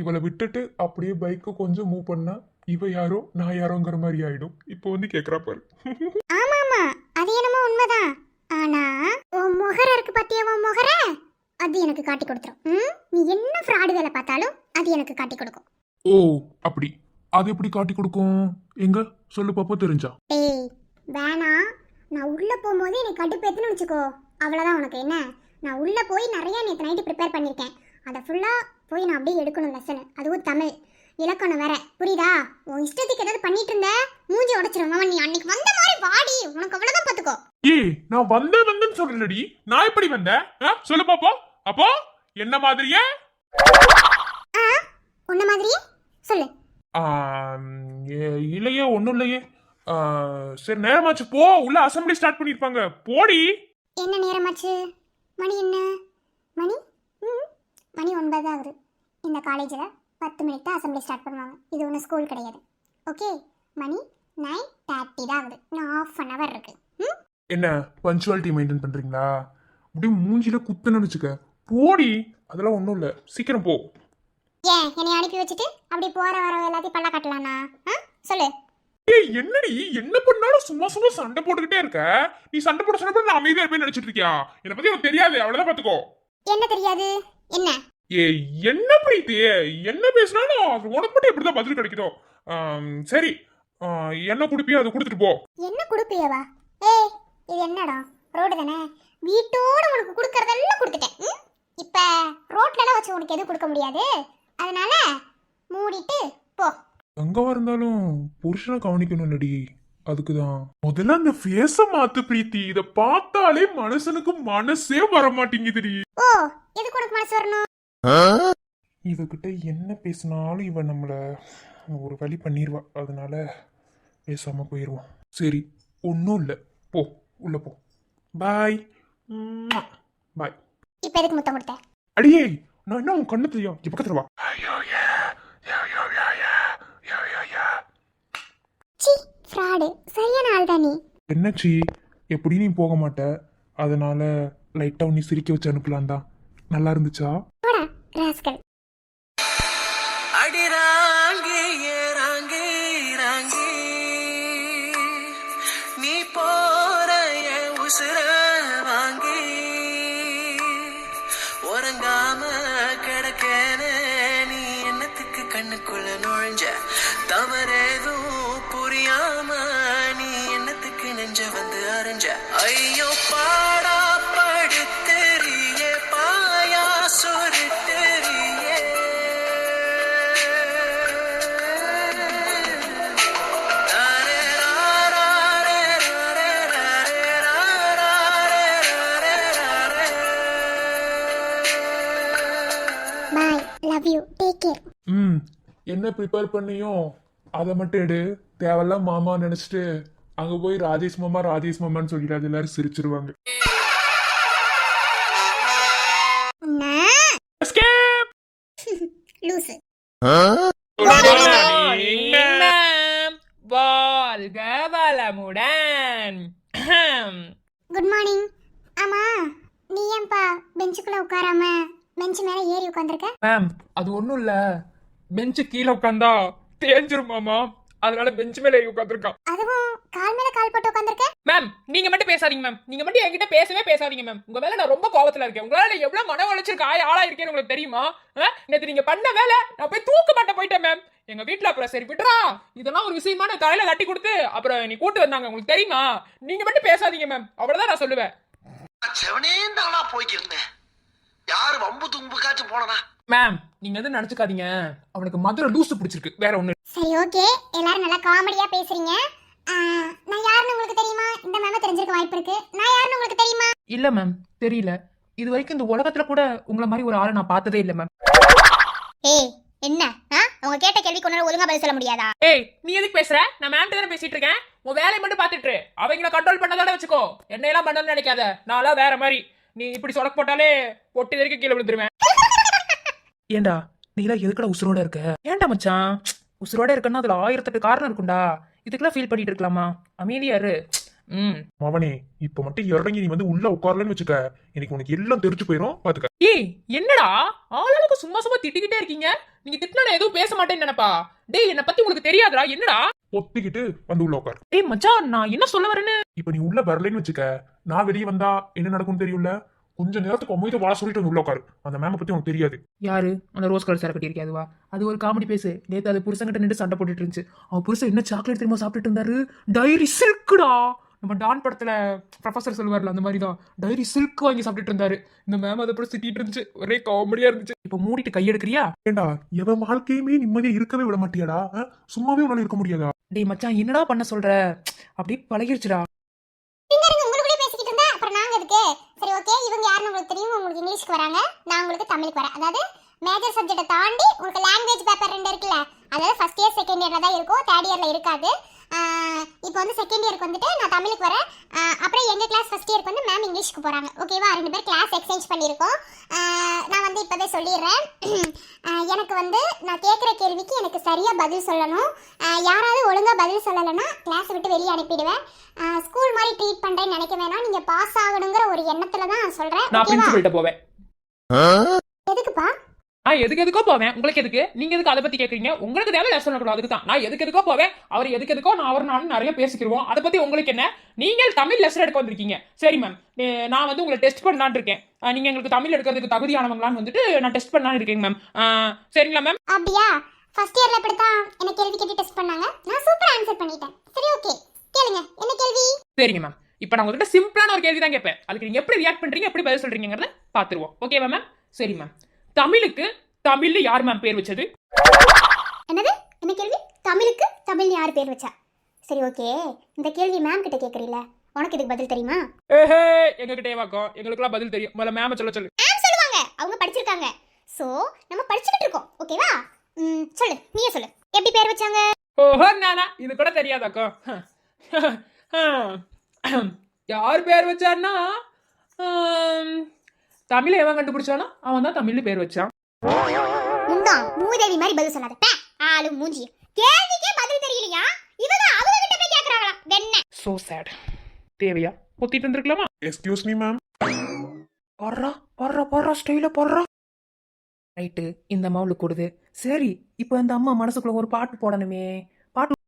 இவளை விட்டுட்டு அப்படியே பைக்கை கொஞ்சம் மூவ் பண்ணா இவ யாரோ நான் யாரோங்கிற மாதிரி ஆயிடும். இப்போ வந்து கேக்குறா பாரு. ஆமா ஆமா, அது என்னமோ உண்மைதான். ஆனா உன் முகர இருக்கு பாத்தியா, உன் முகர அது எனக்கு காட்டி கொடுத்துரும். நீ என்ன ஃப்ராடு வேலை பார்த்தாலும் அது எனக்கு காட்டி கொடுக்கும். ஓ அப்படி, அது எப்படி காட்டி கொடுக்கும்? எங்க சொல்லு பாப்பா, தெரிஞ்சா? ஏய் வேணாம், நான் உள்ள போகும்போது எனக்கு கடுப்பேத்துன்னு வச்சுக்கோ, அவ்வளோதான் உனக்கு. என்ன, நான் உள்ள போய் நிறைய நேற்று நைட்டு ப்ரிப்பேர் பண்ணியிருக்கேன். அதை ஃபுல்லாக போய் நான் அப்படியே எடுக்கணும் லெசனு, அதுவும் தமிழ் இலக்கணம் வேற, புரியுதா? உன் இஷ்டத்துக்கு ஏதாவது பண்ணிட்டு இருந்த மூஞ்சி உடச்சிருவான். நீ அன்னைக்கு வந்த மாதிரி வாடி, உனக்கு அவ்வளோதான் பார்த்துக்கோ. ஏய் நான் வந்தேன்னு சொல்லலடி, நான் எப்படி வந்தேன் சொல்லு பாப்பா. அப்போ என்ன மாதிரியே? உன்ன மாதிரியே சொல்லு. இல்லையே, ஒன்றும் இல்லையே. சரி நேரமாச்சு, போ. உள்ள அசம்பிளி ஸ்டார்ட் பண்ணிருப்பாங்க, போடி. என்ன நேரமாச்சு? மணி என்ன மணி? மணி 9 ஆகுது. இந்த காலேஜில் 10 மணிக்கு தான் அசம்பிளி ஸ்டார்ட் பண்ணுவாங்க. இது ஒன்றும் ஸ்கூல் கிடையாது, ஓகே? மணி 9:30 தான் ஆகுது. இன்னும் ½ அன் அவர் இருக்கு. என்ன பஞ்சுவாலிட்டி மெயின்டைன் பண்றீங்களா? அப்படியே மூஞ்சில குத்துன்னு வச்சுக்க, போடி. அதெல்லாம் ஒன்றும் இல்லை, சீக்கிரம் போ. ஏன் என்னை அனுப்பி வச்சுட்டு அப்படி போற வர எல்லாத்தையும் பல்ல காட்டலானா? சொல்லு. ஏய் என்னடி, என்ன பண்ணாலும் சும்மா சும்மா சண்டை போட்டுக்கிட்டே இருக்க. நீ சண்டை போட சொன்ன நான் அமைதியா இருப்பேன்னு நினைச்சிட்டு இருக்கியா? என்னை பத்தி எனக்கு தெரியாது, அவ்வளவுதான் பாத்துக்கோ. என்ன தெரியாது? என்ன ஏய் என்ன பிரீத்தி, என்ன பேசினாலும் உனக்கு மட்டும் எப்படிதான் பதில் கிடைக்குதோ. சரி, என்ன குடிப்பியோ அதை கொடுத்துட்டு போ. என்ன குடுப்பியவா? ஏய் இது என்னடா, ரோடு தானே, வீட்டோட உனக்கு கொடுக்கறதெல்லாம் கொடுத்துட்டேன். இப்ப ரோட்ல வச்சு உனக்கு எதுவும் கொடுக்க முடியாது, அதனால மூடிட்டு போ. எங்கவா இருந்தாலும் புருஷனை கவனிக்கணும் இல்லடி, அதுக்குதான். முதல்ல அந்த ஃபேஸ மாத்து பிரீத்தி, இத பார்த்தாலே மனுஷனுக்கு மனசே வர மாட்டேங்குதுடி. ஓ எதுக்கு உனக்கு மனசு வரணும்? இவகிட்ட என்ன பேசினாலும் இவ நம்மள ஒரு வழி பண்ணிடுவா, அதனால பேசாம போயிடுவோம். சரி ஒன்றும் இல்லை, போ உள்ள போ. பாய் பாய். இப்ப எதுக்கு முத்தம் கொடுத்த? அடியே நான் என்ன உன் கண்ணு தெரியும், பக்கத்துல வா. சி ஃப்ராடு, சரியான ஆள் தான் நீ. என்னச்சி, எப்படி நீ போக மாட்ட, அதனால லைட்டா நீ சிரிக்க வச்சு அனுப்பலாம் தான். நல்லா இருந்துச்சா? போடா ராஸ்கல். அடிராங்கே ஏறாங்கே ராங்கே நீ போற என் உசுர வாங்கி உறங்காம கிடக்கேன நீ என்னத்துக்கு கண்ணுக்குள்ள நுழைஞ்ச தவறேதும் புரியாம நீ என்னத்துக்கு நெஞ்ச வந்து அரைஞ்ச ஐயோ பாடா படுத்தெறிய பாயா சுருட்டெறிய பாய், லவ் யூ, டேக் கேர். என்ன ப்ரிப்பேர் பண்ணியும் அதை மட்டும் எடு. தேவையில்லாம் மாமா நினைச்சிட்டு அங்க போய் ராஜேஷ் மாமான்னு சொல்லிடாது, எல்லாரும் சிரிச்சிருவாங்க. லூசு. வாழ்க வளமுடன். Good morning. ஆமா நீ ஏன்பா பெஞ்சுக்குள்ள உட்காராம பெஞ்ச் மேல ஏறி உட்கார்ந்திருக்க? மேம் அது ஒண்ணும் இல்ல, பெஞ்சு கீழே உட்காந்தா தேஞ்சிருமாமா, அதனால பெஞ்ச் மேல ஏறி உட்காந்துருக்கான். அதுவும் கால் மேல கால் போட்டு உட்கார்ந்திருக்க? மேம் நீங்க மட்டும் பேசாதீங்க மேம், நீங்க மட்டும் என்கிட்ட பேசவே பேசாதீங்க மேம். உங்க மேல நான் ரொம்ப கோவத்துல இருக்கேன். உங்களால எவ்வளவு மன உளைச்சலுக்கு ஆளா இருக்கேன்னு உங்களுக்கு தெரியுமா? நேத்து நீங்க பண்ண வேலை நான் போய் தூக்க மாட்ட போயிட்டேன் மேம். எங்க வீட்டுல அப்புறம் சரி விட்டுறா, இதெல்லாம் ஒரு விஷயமான தலையில தட்டி கொடுத்து அப்புறம் நீ கூட்டு வந்தாங்க, உங்களுக்கு தெரியுமா? நீங்க மட்டும் பேசாதீங்க மேம், அவ்வளவுதான் நான் சொல்லுவேன். செவனே தானா போய்க்கிருந்தேன், யாரு வம்பு தும்புக்காச்சும் போனனா? மேம் நீங்க எதுவும் நினைச்சுக்காதீங்க, அவனுக்கு மதுரை லூசு பிடிச்சிருக்கு, வேற ஒண்ணு. சரி ஓகே, எல்லாரும் நல்லா காமெடியா பேசுறீங்க. நான் யாருன்னு உங்களுக்கு தெரியுமா? இந்த மேம தெரிஞ்சிருக்க வாய்ப்பு இருக்கு. நான் யாருன்னு உங்களுக்கு தெரியுமா? இல்ல மேம் தெரியல, இது வரைக்கும் இந்த உலகத்துல கூட உங்களை மாதிரி ஒரு ஆளை நான் பார்த்ததே இல்ல மேம். ஏய் என்ன, உங்க கேட்ட கேள்விக்கு ஒன்னால ஒழுங்கா பதில் சொல்ல முடியாதா? ஏய் நீ எதுக்கு பேசுற? நான் மேம் தானே பேசிட்டு இருக்கேன், உன் வேலையை மட்டும் பாத்துட்டு அவங்கள கண்ட்ரோல் பண்ணதோட வச்சுக்கோ, என்னையெல்லாம் பண்ணணும்னு நினைக்காத. நான்லாம் வேற மாதிரி, நீ இப்படி சொடக்கு போட்டாலே பொட்டி வரைக்கும் கீழே விழுந்துருவேன். ஏண்டா நீலாம் எதுக்குடா உசுரோட இருக்க? ஏன்டா மச்சான் உசுரோட இருக்கன்னா அதுல 1008 காரணம் இருக்கும்டா, இதுக்கெல்லாம் ஃபீல் பண்ணிட்டு இருக்கலாமா? அமைதியா இரு. ம். மவனே இப்ப மட்டும் இறங்கி நீ வந்து உள்ள உட்காரலன்னு வச்சுக்க, எனக்கு உனக்கு எல்லாம் தெரிஞ்சு போயிடும் பாத்துக்க. ஏய் என்னடா ஆளாளுக்கு சும்மா சும்மா திட்டிக்கிட்டே இருக்கீங்க. நீங்க திட்டினா நான் எதுவும் பேச மாட்டேன்னு நினைப்பா. டேய் என்ன பத்தி உங்களுக்கு தெரியாதுடா. என்னடா? ஒத்திக்கிட்டு வந்து உள்ள உட்கார். டேய் மச்சான் நான் என்ன சொல்ல வரேன்னு. இப்ப நீ உள்ள வரலன்னு வச்சுக்க, நான் வெளியே வந்தா என்ன நடக்கும் தெரியும்ல. கொஞ்ச நேரத்துக்கு அமைதியா வாழ சொல்லிட்டு வந்து உள்ள உட்காரு. அந்த மேம பத்தி உனக்கு தெரியாது. யாரு அந்த ரோஸ் கலர் சேர கட்டியிருக்கே அதுவா? அது ஒரு காமெடி பேசு. நேத்து அது புருஷன்கிட்ட நின்று சண்டை போட்டுட்டு இருந்துச்சு. அவன் புருஷன் என்ன சாக்லேட் தெரியுமா சாப்பிட்டுட்டு இருந்தாரு? டைரி சில்க்குடா. நம்ம டான் படத்துல ப்ரொஃபசர் சொல்லுவார்ல அந்த மாதிரி தான் டைரி சில்க் வாங்கி சாப்பிட்டுட்டு இருந்தாரு. இந்த மேம் அதை போய் திட்டிட்டு இருந்துச்சு. ஒரே காமெடியா இருந்துச்சு. இப்ப மூடிட்டு கையெடுக்கிறியா? ஏண்டா எவன் வாழ்க்கையுமே நிம்மதியா இருக்கவே விட மாட்டியாடா? சும்மாவே உன்னால இருக்க முடியாதா? டேய் மச்சான் என்னடா பண்ண சொல்ற? அப்படியே பழகிருச்சுடா. உங்களுக்குள்ளே பேசிக்கிட்டு இருந்தா அப்புறம் நாங்க எதுக்கு? சரி ஓகே, இவங்க யாருன்னு உங்களுக்கு தெரியும். உங்களுக்கு இங்கிலீஷ்க்கு வராங்க, நான் உங்களுக்கு தமிழுக்கு வரேன். அதாவது மேஜர் சப்ஜெக்ட்டை தாண்டி உங்களுக்கு லாங்குவேஜ் பேப்பர் 2 இருக்குல்ல, அதாவது ஃபர்ஸ்ட் இயர் செகண்ட் இயர்ல தான் இருக்கும், தேர்ட் இயர்ல இருக்காது. இப்போ வந்து செகண்ட் இயருக்கு வந்துட்டு நான் தமிழுக்கு வரேன். அப்புறம் எங்கள் கிளாஸ் ஃபர்ஸ்ட் இயருக்கு வந்து மேம் இங்கிலீஷ்க்கு போகிறாங்க. ஓகேவா? 2 பேர் கிளாஸ் எக்ஸ்சேஞ்ச் பண்ணியிருக்கோம். நான் வந்து இப்போதே சொல்லிடுறேன். எனக்கு வந்து நான் கேட்குற கேள்விக்கு எனக்கு சரியாக பதில் சொல்லணும். யாராவது ஒழுங்காக பதில் சொல்லலைன்னா கிளாஸை விட்டு வெளியே அனுப்பிடுவேன். ஸ்கூல் மாதிரி ட்ரீட் பண்ணுறேன்னு நினைக்க வேணாம். நீங்கள் பாஸ் ஆகணுங்கிற ஒரு எண்ணத்தில் தான் நான் சொல்கிறேன். நான் பிரின்சிபல்கிட்ட போவேன். எதுக்குப்பா? எதுக்கோ போவேன். உங்களுக்கு எதுக்கு? நீங்க எதுக்கு அதை பத்தி கேக்குறீங்க? உங்களுக்கு தேவை லெசன் சொல்லக்கூடாது. அதுக்கு தான் நான் எதுக்கோ போவேன். அவர் எதுக்கோ நானும் நிறைய பேசிக்கிடுவோம். அதை பத்தி உங்களுக்கு என்ன? நீங்கள் தமிழ் லெசன் எடுக்க வந்திருக்கீங்க. சரி மேம், நான் வந்து உங்களை டெஸ்ட் பண்ணலான்னு இருக்கேன். நீங்க எங்களுக்கு தமிழ் எடுக்கிறதுக்கு தகுதியானவங்களான்னு வந்துட்டு நான் டெஸ்ட் பண்ணலான்னு இருக்கேங்க மேம். சரிங்களா மேம்? அப்படியா? ஃபர்ஸ்ட் இயர்ல இப்படி தான் என்ன கேள்வி கேட்டு டெஸ்ட் பண்ணாங்க. நான் சூப்பரா ஆன்சர் பண்ணிட்டேன். சரி ஓகே, கேளுங்க என்ன கேள்வி? சரிங்க மேம். இப்போ நான் உங்ககிட்ட சிம்பிளான ஒரு கேள்வி தான் கேட்பேன். அதுக்கு நீங்க எப்படி ரியாக்ட் பண்றீங்க, எப்படி பதில் சொல்றீங்கிறத பாத்துருவோம். ஓகேவா மேம்? சரி மேம். தமிழுக்கு தமிழ்ல யார் மேம் பேர் வச்சது? என்னது? என்ன கேள்வி? தமிழுக்கு தமிழ்ல யார் பேர் வச்சா? சரி ஓகே, இந்த கேள்வி மேம் கிட்ட கேக்குறீல, உனக்கு இதுக்கு பதில் தெரியுமா? ஏஹே, எங்ககிட்டே வாக்கோ. எங்களுக்குலாம் பதில் தெரியும். முதல்ல மேம் சொல்லு. மேம் சொல்லுவாங்க, அவங்க படிச்சிருக்காங்க. சோ நம்ம படிச்சிட்டு இருக்கோம். ஓகேவா? சொல்லு, நீயே சொல்லு, எப்படி பேர் வச்சாங்க? ஓஹோ நானா, இது கூட தெரியாதாக்கோ. யார் பேர் வச்சான்னா தமிழ் எவன் கண்டுபிடிச்சானோ அவன் தான் தமிழ்ல பேர் வச்சான். முண்டா மூதேவி மாதிரி பதில் சொல்லாத. பே ஆளு மூஞ்சி. கேள்விக்கே பதில் தெரியலையா? இவங்க அவங்க கிட்ட போய் கேக்குறாங்களா? வெண்ணே. So sad. தேவையா? பொத்திட்டு வந்திருக்கலாமா? Excuse me ma'am. பர்றா ஸ்டைல பர்றா. ரைட்டு, இந்த மவுளு கூடுது. சரி, இப்போ இந்த அம்மா மனசுக்குள்ள ஒரு பாட்டு போடணுமே. பாட்டு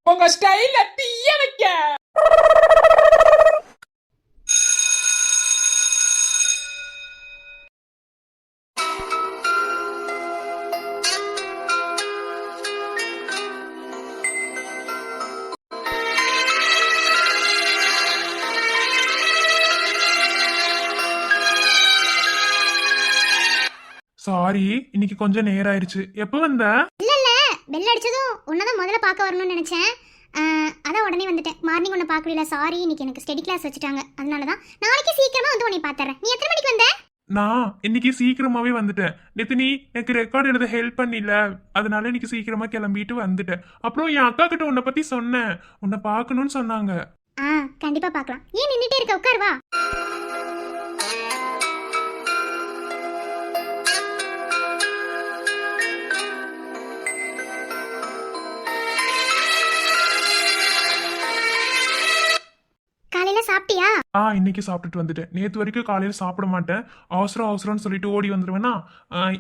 உங்க ஸ்டைல தீய வைக்க. சாரி, இன்னைக்கு கொஞ்சம் நேரம் ஆயிடுச்சு. எப்போ வந்த? இல்ல இல்ல, பெல் அடிச்சதும் உன்னதான் முதல்ல பார்க்க வரணும்னு நினைச்சேன். அதான் உடனே வந்துட்டேன். மார்னிங் உன்னை பார்க்கல. சாரி, இன்னைக்கு எனக்கு ஸ்டடி கிளாஸ் வச்சுட்டாங்க. அதனால தான் நாளைக்கு சீக்கிரமா வந்து உன்னை பார்த்துறேன். நீ எத்தனை மணிக்கு வந்த? நான் இன்னைக்கு சீக்கிரமாவே வந்துட்டேன். நேத்து நீ எனக்கு ரெக்கார்ட் எழுத ஹெல்ப் பண்ணில, அதனால இன்னைக்கு சீக்கிரமா கிளம்பிட்டு வந்துட்டேன். அப்புறம் என் அக்கா கிட்ட உன்னை பத்தி சொன்னேன், உன்னை பார்க்கணும்னு சொன்னாங்க. கண்டிப்பா பார்க்கலாம். ஏன் நின்னுட்டே இருக்க? உட்கார் வா. காலையில சாப்பிட்டியா? இன்னைக்கு சாப்பிட்டுட்டு வந்துட்டேன். நேத்து வரைக்கும் காலையில சாப்பிட மாட்டேன், அவசரம்னு சொல்லிட்டு ஓடி வந்துருவேனா.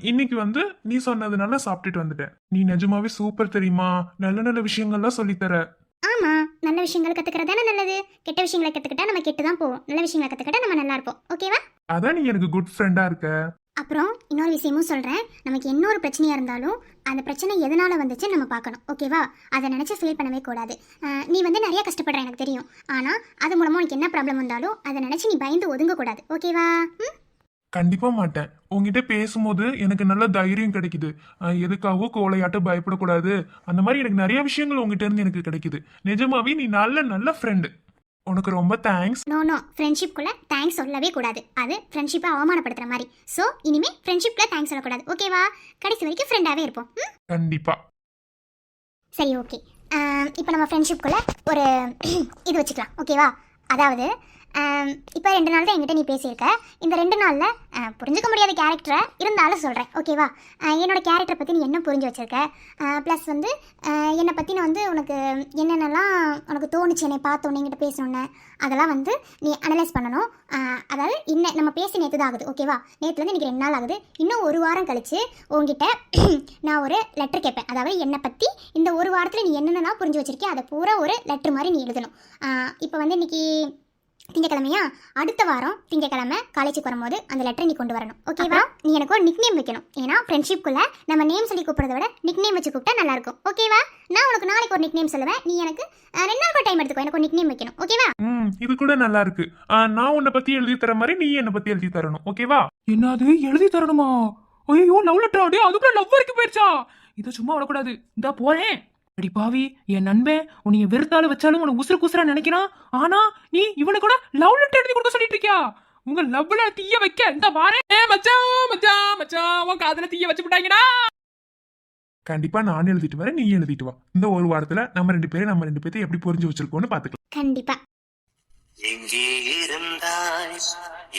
இன்னைக்கு வந்து நீ சொன்னதுனால சாப்பிட்டுட்டு வந்துட்டேன். நீ நிஜமாவே சூப்பர் தெரியுமா, நல்ல நல்ல விஷயங்கள்லாம் சொல்லித்தர. ஆமா, நல்ல விஷயங்கள் கத்துக்கிறதானே நல்லது. கெட்ட விஷயங்களை கத்துக்கிட்டா நம்ம கெட்டு தான் போவோம். நல்ல விஷயங்களை கத்துக்கிட்டா நம்ம நல்லா இருப்போம். ஓகேவா? அதான் நீ எனக்கு குட் ஃப்ரெண்டா இருக்க. அப்புறம் இன்னொரு விஷயமும் சொல்கிறேன். நமக்கு என்ன ஒரு பிரச்சனையாக இருந்தாலும் அந்த பிரச்சனை எதனால் வந்துச்சுன்னு நம்ம பார்க்கணும். ஓகேவா? அதை நினச்சி ஃபீல் பண்ணவே கூடாது. நீ வந்து நிறைய கஷ்டப்படுற எனக்கு தெரியும். ஆனால் அது மூலமாக உனக்கு என்ன ப்ராப்ளம் வந்தாலும் அதை நினச்சி நீ பயந்து ஒதுங்கக்கூடாது. ஓகேவா? கண்டிப்பா மாட்டேன். உங்ககிட்ட பேசும்போது எனக்கு நல்ல தைரியம் கிடைக்குது. எதுக்காகவோ கோலையாட்டு பயப்படக்கூடாது, அந்த மாதிரி எனக்கு நிறைய விஷயங்கள் உங்ககிட்ட இருந்து எனக்கு கிடைக்குது. நிஜமாவே நீ நல்ல நல்ல ஃப்ரெண்டு. உனக்கு ரொம்ப தேங்க்ஸ். நோ நோ, ஃப்ரெண்ட்ஷிப்குள்ள தேங்க்ஸ் சொல்லவே கூடாது. அது ஃப்ரெண்ட்ஷிப்பை அவமானப்படுத்துற மாதிரி. ஸோ இனிமே ஃப்ரெண்ட்ஷிப்ல தேங்க்ஸ் சொல்லக்கூடாது. ஓகேவா? கடைசி வரைக்கும் ஃப்ரெண்டாவே இருப்போம். கண்டிப்பா. சரி, ஓகே. இப்போ நம்ம ஃப்ரெண்ட்ஷிப்குள்ள ஒரு இது வச்சுக்கலாம். ஓகேவா? அதாவது இப்போ 2 நாள் தான் என்கிட்ட நீ பேசியிருக்க. இந்த 2 நாளில் புரிஞ்சுக்க முடியாத கேரக்டரை இருந்தாலும் சொல்கிறேன். ஓகேவா? என்னோட கேரக்டரை பற்றி நீ என்ன புரிஞ்சு வச்சுருக்க, ப்ளஸ் வந்து என்னை பற்றி நான் வந்து உனக்கு என்னென்னலாம் உனக்கு தோணுச்சு என்னை பார்த்தோன்னே என்கிட்ட பேசணுன்னு, அதெல்லாம் வந்து நீ அனலைஸ் பண்ணணும். அதாவது இன்னும் நம்ம பேசி நேற்று தான் ஆகுது. ஓகேவா? நேற்றுலேருந்து இன்றைக்கி 2 நாள் ஆகுது. இன்னும் 1 வாரம் கழித்து உங்ககிட்ட நான் ஒரு லெட்டர் கேட்பேன். அதாவது என்னை பற்றி இந்த 1 வாரத்தில் நீ என்னென்னலாம் புரிஞ்சு வச்சுருக்கே அதை பூரா ஒரு லெட்ரு மாதிரி நீ எழுதணும். இப்போ வந்து இன்றைக்கி திங்கக்கிழமையா, அடுத்த வாரம் திங்கக்கிழமை காலேஜுக்கு வரும்போது அந்த லெட்டரை நீ கொண்டு வரணும். ஓகேவா? நீ எனக்கு ஒரு நிக் நேம் வைக்கணும். ஏன்னா ஃப்ரெண்ட்ஷிப்குள்ளே நம்ம நேம் சொல்லி கூப்பிட்றத விட நிக் நேம் வச்சு கூப்பிட்டா நல்லாயிருக்கும். ஓகேவா? நான் உனக்கு நாளைக்கு ஒரு நிக் நேம் சொல்லுவேன். நீ எனக்கு 2 நாள் கூட டைம் எடுத்துக்கோ. எனக்கு ஒரு நிக் நேம் வைக்கணும். ஓகேவா? இது கூட நல்லா இருக்கு. நான் உன்னை பத்தி எழுதி தர மாதிரி நீ என்னை பத்தி எழுதி தரணும். ஓகேவா? என்னது எழுதி தரணுமா? ஐயோ லவ் லெட்டர் ஆடி அதுக்குள்ள லவ் வரைக்கும் போயிடுச்சா? இதை சும்மா விடக்கூடாது. இந்தா போறேன். அடி பாவி, என் நண்பன் உன்னைய வெறுத்தாலும் வச்சாலும் உனக்கு உசுறு குசுரா நினைக்கிறான். ஆனா நீ இவனை கூட லவ் லெட்டர் எழுதி கொடுக்க சொல்லிட்டு இருக்கியா? உங்க லவ்ல தீய வைக்க இந்த வாரேன். மச்சான் மச்சான் மச்சான், உன் காதுல தீய வச்சு விட்டாங்கடா. கண்டிப்பா நான் எழுதிட்டு வரேன், நீ எழுதிட்டு வா. இந்த 1 வாரத்துல நம்ம 2 பேரும் எப்படி புரிஞ்சு வச்சிருக்கோம்னு பாத்துக்கலாம். கண்டிப்பா. எங்கே இருந்தாய்,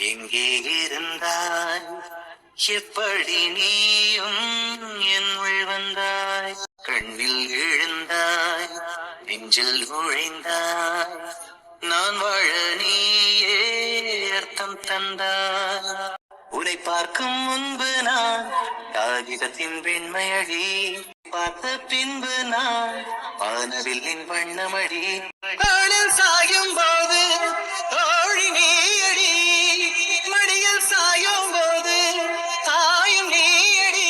எங்கே இருந்தாய், எப்படி நீயும் என் உள் வந்தாய், கண்ணில் எழுந்தாய், நெஞ்சில் நுழைந்தாய், நான் வாழ நீயே அர்த்தம் தந்தாய். உன்னை பார்க்கும் முன்பு நான் காகிதத்தின் வெண்மையடி, பார்த்த பின்பு நான் வானவில்லின் வண்ணமடி, ஆளில் சாயும் போது தோழி நீயடி, மடியில் சாயும் போது தாயும் நீயடி.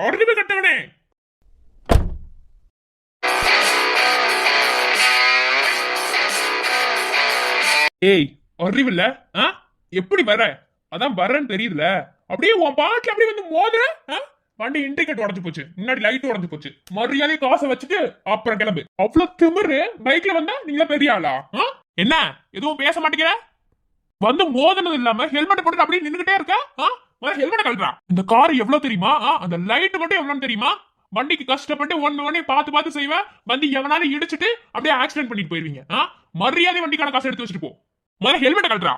அறிவு கட்டவனே, ஏய் அறிவில்ல? எப்படி வர? அதான் வரேன்னு தெரியுதுல, அப்படியே உன் பாட்டுல அப்படியே வந்து மோதுற. வண்டி இண்டிகேட் உடஞ்சு போச்சு, முன்னாடி லைட் உடஞ்சு போச்சு. மரியாதை காசை வச்சுட்டு அப்புறம் கிளம்பு. அவ்வளவு திமிரு பைக்ல வந்தா நீங்களா பெரிய ஆளா? என்ன எதுவும் பேச மாட்டேங்கிற? வந்து மோதனது இல்லாம ஹெல்மெட் போட்டு அப்படியே நின்னுகிட்டே இருக்க. ஹெல்மெட் கழட்டா. இந்த கார் எவ்வளவு தெரியுமா? அந்த லைட் மட்டும் எவ்வளவு தெரியுமா? வண்டிக்கு கஷ்டப்பட்டு ஒண்ணு பார்த்து செய்வேன். வந்து எவனாலும் இடிச்சிட்டு அப்படியே ஆக்சிடென்ட் பண்ணிட்டு போயிருவீங்க. மரியாதை வண்டிக்கான காசு எடுத்து வச்சுட்டு போ. முதல்ல ஹெல்மெட் கழட்டா.